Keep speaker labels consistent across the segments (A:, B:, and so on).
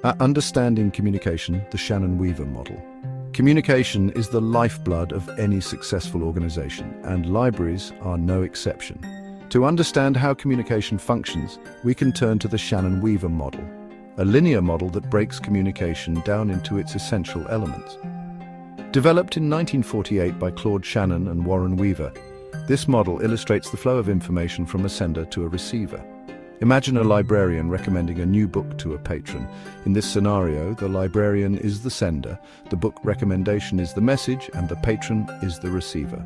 A: At Understanding Communication, the Shannon-Weaver model. Communication is the lifeblood of any successful organization, and libraries are no exception. To understand how communication functions, we can turn to the Shannon-Weaver model, a linear model that breaks communication down into its essential elements. Developed in 1948 by Claude Shannon and Warren Weaver, this model illustrates the flow of information from a sender to a receiver. Imagine a librarian recommending a new book to a patron. In this scenario, the librarian is the sender, the book recommendation is the message, and the patron is the receiver.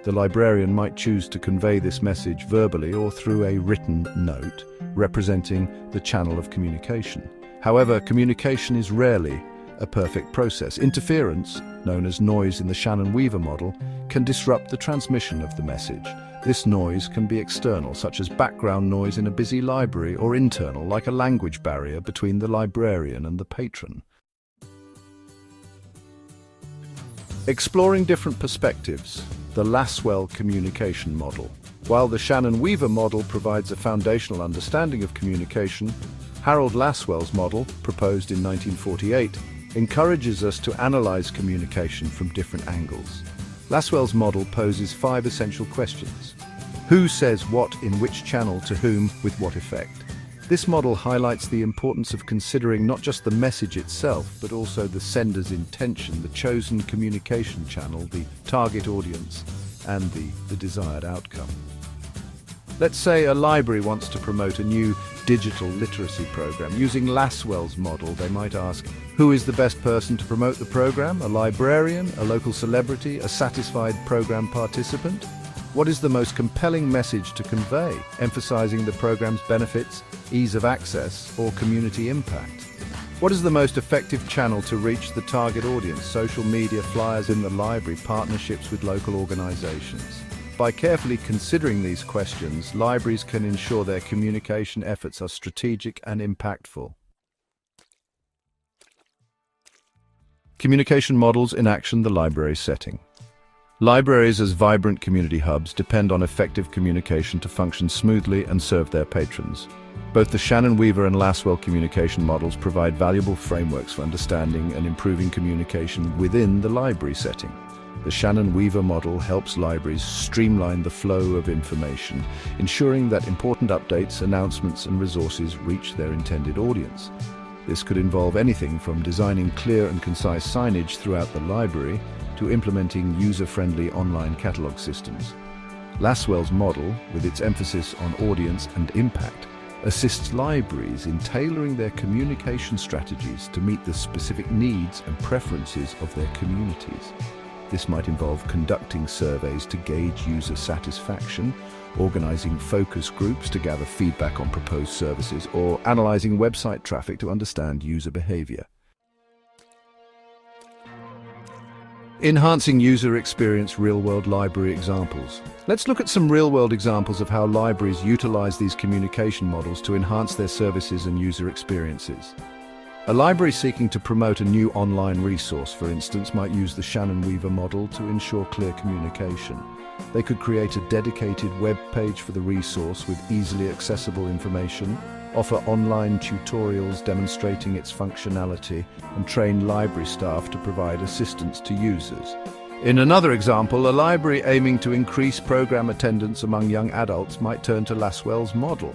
A: The librarian might choose to convey this message verbally or through a written note, representing the channel of communication. However, communication is rarely a perfect process. Interference, known as noise in the Shannon-Weaver model, can disrupt the transmission of the message. This noise can be external, such as background noise in a busy library, or internal, like a language barrier between the librarian and the patron. Exploring different perspectives, the Lasswell communication model. While the Shannon-Weaver model provides a foundational understanding of communication, Harold Lasswell's model, proposed in 1948, encourages us to analyze communication from different angles. Lasswell's model poses 5 essential questions. Who says what in which channel to whom with what effect? This model highlights the importance of considering not just the message itself, but also the sender's intention, the chosen communication channel, the target audience, and the desired outcome. Let's say a library wants to promote a new digital literacy program. Using Lasswell's model, they might ask, who is the best person to promote the program? A librarian, a local celebrity, a satisfied program participant? What is the most compelling message to convey, emphasizing the program's benefits, ease of access, or community impact? What is the most effective channel to reach the target audience? Social media, flyers in the library, partnerships with local organizations? By carefully considering these questions, libraries can ensure their communication efforts are strategic and impactful. Communication models in action, the library setting. Libraries as vibrant community hubs depend on effective communication to function smoothly and serve their patrons. Both the Shannon-Weaver and Lasswell communication models provide valuable frameworks for understanding and improving communication within the library setting. The Shannon-Weaver model helps libraries streamline the flow of information, ensuring that important updates, announcements, and resources reach their intended audience. This could involve anything from designing clear and concise signage throughout the library to implementing user-friendly online catalog systems. Lasswell's model, with its emphasis on audience and impact, assists libraries in tailoring their communication strategies to meet the specific needs and preferences of their communities. This might involve conducting surveys to gauge user satisfaction, organizing focus groups to gather feedback on proposed services, or analyzing website traffic to understand user behavior. Enhancing user experience, real-world library examples. Let's look at some real-world examples of how libraries utilize these communication models to enhance their services and user experiences. A library seeking to promote a new online resource, for instance, might use the Shannon-Weaver model to ensure clear communication. They could create a dedicated web page for the resource with easily accessible information, offer online tutorials demonstrating its functionality, and train library staff to provide assistance to users. In another example, a library aiming to increase program attendance among young adults might turn to Lasswell's model.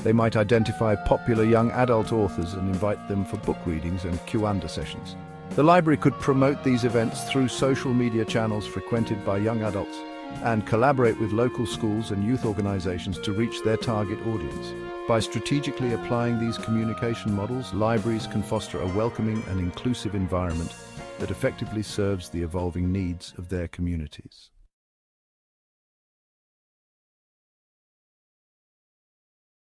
A: They might identify popular young adult authors and invite them for book readings and Q&A sessions. The library could promote these events through social media channels frequented by young adults and collaborate with local schools and youth organizations to reach their target audience. By strategically applying these communication models, libraries can foster a welcoming and inclusive environment that effectively serves the evolving needs of their communities.